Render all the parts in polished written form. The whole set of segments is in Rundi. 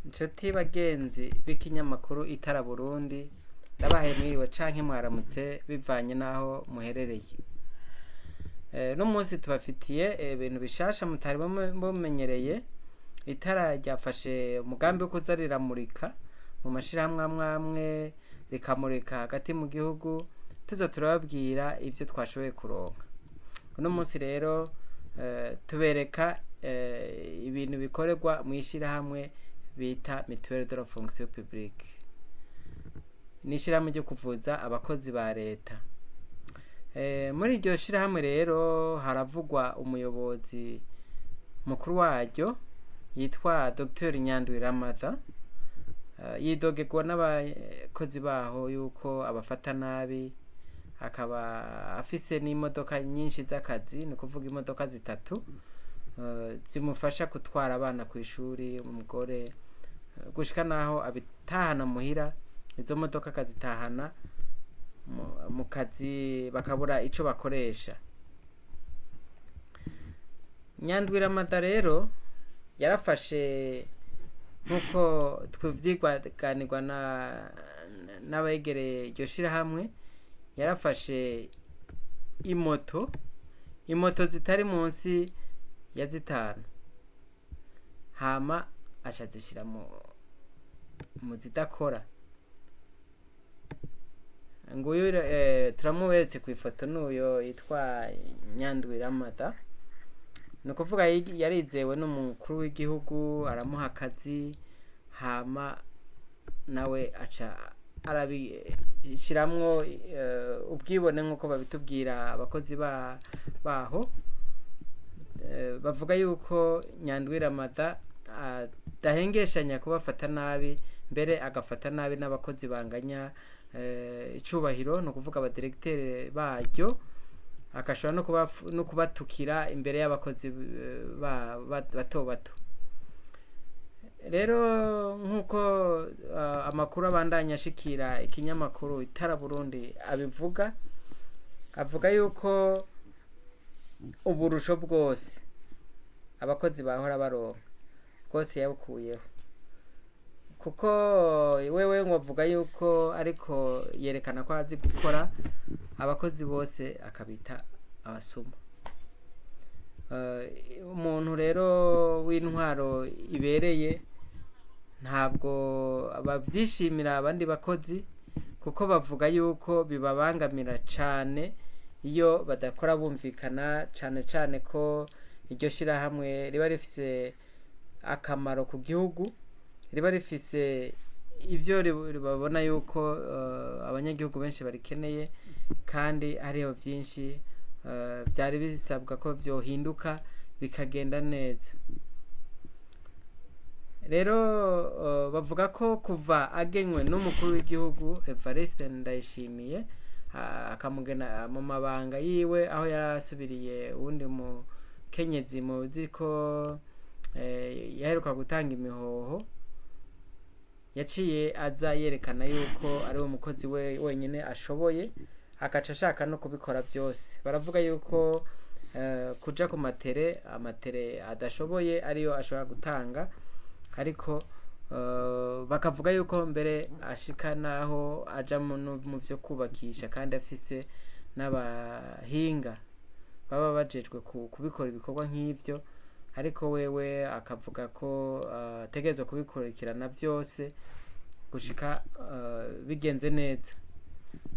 Inshuti bagenzi b'ikinyamakuru Itara Burundi, ndabahaye mwiriwe canke mwaramutse bivanye naho muherereye. No munsi tubafitiye ibintu bishasha mutari mumenyereye. Itara ryafashe umugambi wo kuza riramurika mu mashirahamwe amwe rikamurika hagati mu gihugu, tuza turababwira ivyo twashoboye kuronka. Uno munsi rero tubereka ibintu bikorerwa mu ishirahamwe bita Mutuelle de la Fonction Publique. Nishirahamwe ryo kuvuza abakozi ba leta. Muri iryo shirahamwe rero haravugwa umuyobozi mukuru waryo yitwa Dr Nyandwi Ramadha. Yidogerwa n'abakozi baho yuko abafata nabi, akaba afise n'imodoka nyinshi z'akazi, ni kuvuga imodoka zitatu zimufasha gutwara abana ku ishuri, umugore gushika naho abitahana muhira, izo modoka akazitahana mu kazi bakabura ico bakoresha. Nyandwi Ramadha rero yarafashe nkuko twivyiganirwa n'abegereye iryo shirahamwe, yarafashe imoto zitari munsi ya zitanu, hama aca zishira mu zidakora. Nguyu turamuberetse ku ifoto, n'uyo yitwa Nyandwi Ramadha. Ni ukuvuga yarizewe n'umukuru w'igihugu, aramuha akazi, hama nawe aca arabishiramwo ubwibone nk'uko babitubwira abakozi baho. Bavuga yuko Nyandwi Ramadha adahengeshanya kubafata nabi, mbere agafata nabi n'abakozi banganya icubahiro, no kuvuga abadirecteur baryo, akashobora no kubatukira imbere y'abakozi bato bato. Rero nk'uko amakuru abandanya ashikira ikinyamakuru Itara Burundi abivuga, avuga yuko uburusho bwose abakozi bahora baronka bwose yabukuyeho, kuko wewe ngovuga yuko ariko yerekana ko azi gukora, abakozi bose akabita abasuma. Umuntu rero w'intwaro ibereye ntabwo bavyishimira abandi bakozi, kuko bavuga yuko bibabangamira cane iyo badakora bumvikana, cane ko iryo shirahamwe riba rifise akamaro ku gihugu, riba rifise ivyo babona yuko abanyagihugu benshi barikeneye, kandi hariho vyinshi vyari bisabwa ko vyohinduka bikagenda neza. Rero bavuga ko kuva agenywe n'umukuru w'igihugu Evariste Ndayishimiye, akamugena mu mabanga yiwe, aho yarasubiriye uwundi mukenyezi muzi ko yaheruka gutanga imihoho, yaciye aza yerekana yuko ari umukozi we wenyine ashoboye, akaca ashaka no kubikora byose. Baravuga yuko kuja ku amatere adashoboye ariyo ashobora gutanga, ariko bakavuga yuko mbere ashika naho aja mu vyo kubakisha, kandi afise n'abahinga baba bajejwe kubikora ibikorwa nk'ivyo, ariko wewe akavuga ko ategerezwa kubikurikirana byose gushika bigenze neza.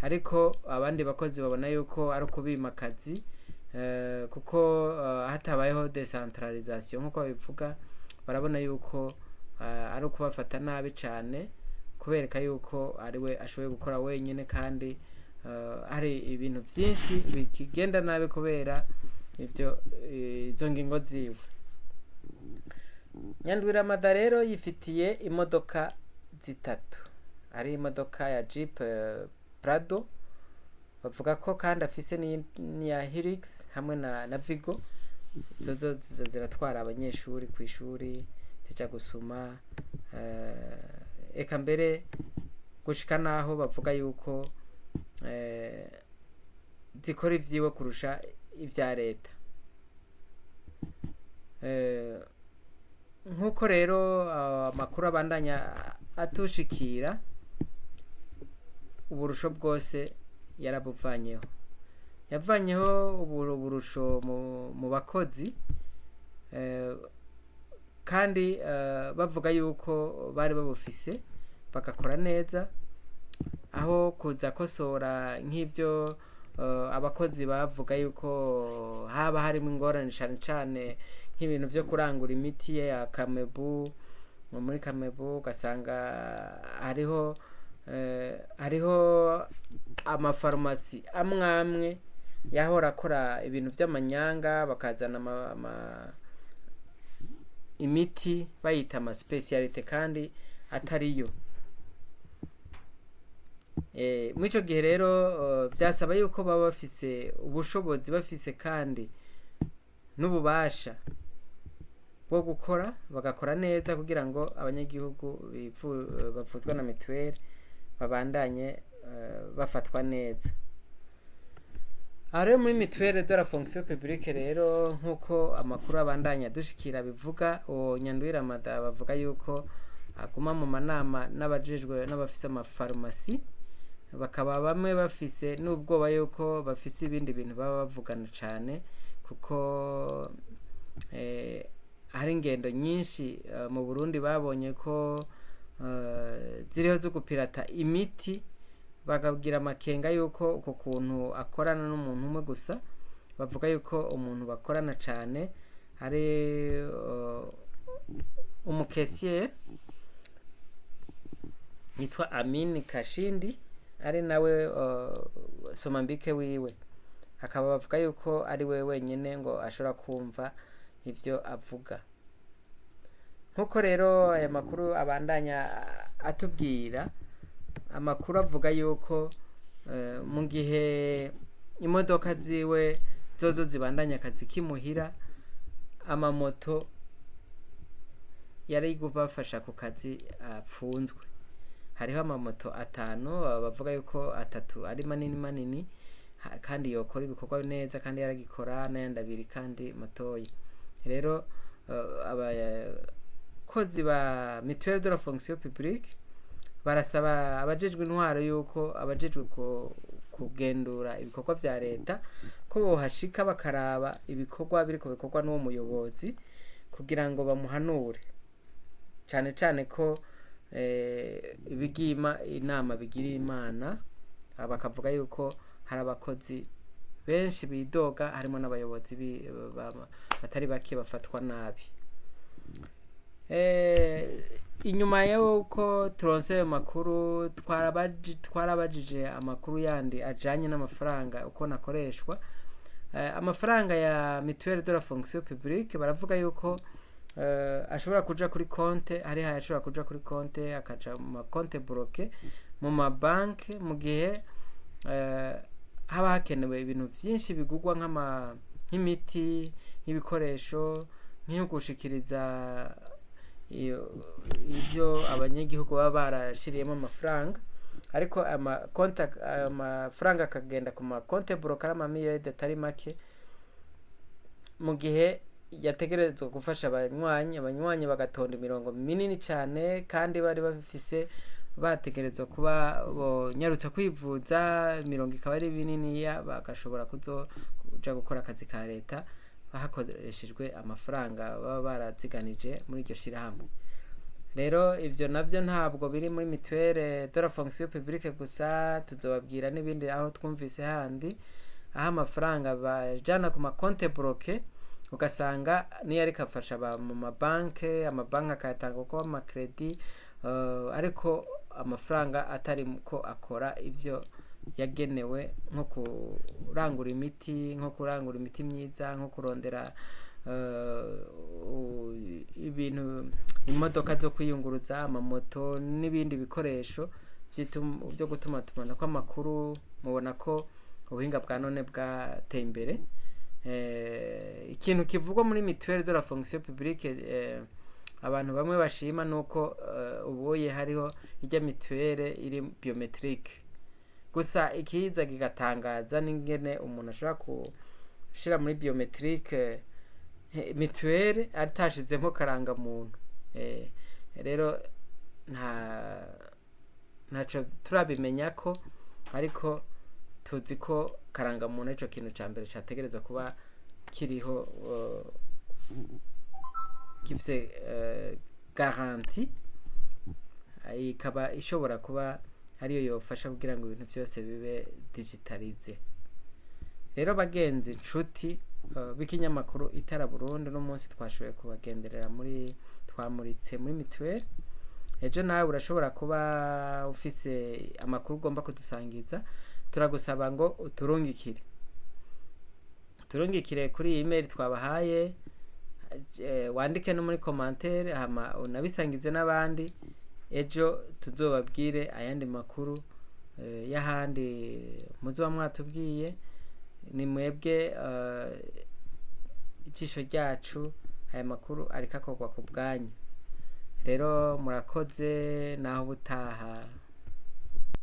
Ariko abandi bakozi babona yuko ari ukubima akazi, kuko hatabayeho decentralisation nk'uko babivuga, barabona yuko ari ukubafata nabi cane, kubereka yuko ariwe ashoboye gukora wenyine, kandi hari ibintu vyinshi bikigenda nabi kubera izo ngingo ziwe. Nyandwi Ramadha rero yifitiye imodoka zitatu, ari imodoka ya Jeep Prado, bavuga ko kandi afise n'iya Hilux hamwe na Vigo. Zozo ziratwara abanyeshuri ku ishuri, zija gusuma, eka mbere gushika naho bavuga yuko zikora ivyiwe kurusha ivya leta. nk'uko rero amakuru abandanya atushikira, uburusho bwose yarabuvanyeho, yavanyeho uburusho mu bakozi, kandi bavuga yuko bari babufise bagakora neza, aho kuza kosora nk'ivyo abakozi bavuga yuko haba harimo ingorane cane cane nk'ibintu vyo kurangura imiti ya Kamebu. Muri Kamebu ugasanga hariho amafarumasi amwe yahora akora ibintu vy'amanyanga, bakazana imiti bayita ama specialite kandi atariyo. Muri ico gihe rero vyasaba yuko baba bafise ubushobozi, bafise kandi n'ububasha bwo gukora, bagakora neza kugira ngo abanyagihugu bavuzwa na mituweli babandanye bafatwa neza. Rero muri mituweli de la fonction publique rero nk'uko amakuru abandanya dushikira bivuga, Nyanduwira Amada bavuga yuko aguma mu manama n'abajejwe n'abafise amafarumasi, bakaba bamwe bafise n'ubwoba yuko bafise ibindi bintu baba bavugana cane, kuko hari ingendo nyinshi mu Burundi babonye ko ziriho zo gupirata imiti, bakagira amakenga yuko uko kuntu akorana n'umuntu umwe gusa. Bavuga yuko umuntu bakorana cane hari umukesiye yitwa Amin Kashindi, ari nawe somambike wiwe, akaba bavuga yuko ari we wenyine ngo ashobora kumva ivyo avuga. Nkuko rero aya makuru abandanya atubwira, amakuru avuga yuko mu gihe imodoka ziwe zozo zibandanya akazi kimuhira, amamoto yari gubafasha ku kazi apfunzwe. Hariho amamoto 5, bavuga yuko 3 ari manini kandi yokora ibikorwa neza kandi yaragikora, n'ayandi 2 kandi matoyi. Rero abakozi ba mutuelle de la fonction publique barasaba abajejwe intwaro yuko abajejwe kugendura ibikorwa vya leta ko bohashika bakaraba ibikorwa biriko bikorwa n'uwo muyobozi kugira ngo bamuhanure, cane cane ko ibigima inama bigira imana. Bakavuga yuko hari abakozi benshi bidoga, harimo n'abayobozi batari bake bafatwa nabi. Inyuma yuko turonse ayo makuru, twarabajije amakuru yandi ajanye n'amafaranga uko nakoreshwa. Amafaranga ya mutuelle de la fonction publique baravuga yuko ashobora kuja kuri konte, hari ashobora kuja kuri konte akaja mu makonte bloqué mu mabanki, mu gihe haba hakenewe ibintu vyinshi bigurwa nk'imiti, nk'ibikoresho, nk'iyo gushikiriza ivyo abanyagihugu baba barashiriyemo amafaranga, ariko amafaranga akagenda ku makonte bloqué amamiliyoni atari make, mu gihe yategerezwa gufasha abanywanyi bagatonda imirongo minini cyane, kandi bari bafise bategerezwa kuba bonyarutse kwivuza, imirongo ikaba ari minini, bagashobora kuja gukora akazi ka leta bahakoreshejwe amafaranga baba baraziganije muri iryo shirahamwe. Rero ivyo navyo ntabwo biri muri mutuelle de la fonction publique gusa, tuzobabwira n'ibindi aho twumvise handi, aho amafaranga bajana ku makonte bloqué, ugasanga niyo ariko afasha mu mabanki akayatanga uko amakredi, ariko amafaranga atari ko akora ivyo yagenewe, nko kurangura imiti myiza, nko kurondera ibintu, imodoka zo kwiyunguruza, amamoto n'ibindi bikoresho byo gutuma tumanako amakuru. Mubona ko ubuhinga bwa none bwateye imbere. Ikintu kivugwa muri mutuelle de la fonction publique abantu bamwe bashima nuko ubuye hariho ijya mutuelle iri biometrique, gusa ikiza kigatangaza n'ingene umuntu ashobora gushira muri biometrique mituweli atashizemo karangamuntu. Rero ntaco turabimenya ko, ariko tuzi ko karangamuntu ico kintu ca mbere categerezwa kuba kiriho, gifise garanti, ikaba ishobora kuba ariyo yofasha kugira ngo ibintu byose bibe digitalize. Rero bagenzi nshuti b'ikinyamakuru Itara Burundi, no munsi twashoboye kubagenderera twamuritse muri mituweli. Ejo nawe urashobora kuba ufise amakuru ugomba kudusangiza, turagusaba ngo turungikire kuri email twabahaye, wandike no muri commentaire, hama unabisangize n'abandi. Ejo tuzobabwire ayandi makuru y'ahandi muzoba mwatubwiye. Ni mwebwe ijisho ryacu, aya makuru ariko akorwa ku bwanyu. Rero murakoze, naho ubutaha.